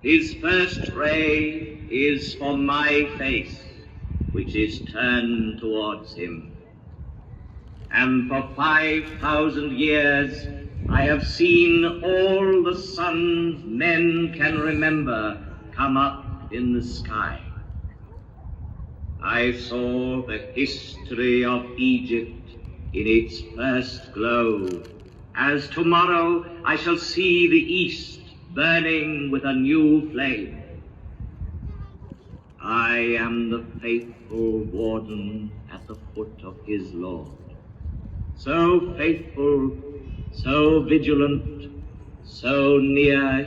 His first ray is for my face, which is turned towards him. And for 5,000 years I have seen all the suns men can remember come up in the sky. I saw the history of Egypt in its first glow, as tomorrow I shall see the east burning with a new flame. I am the faithful warden at the foot of his Lord, so faithful, so vigilant, so near him.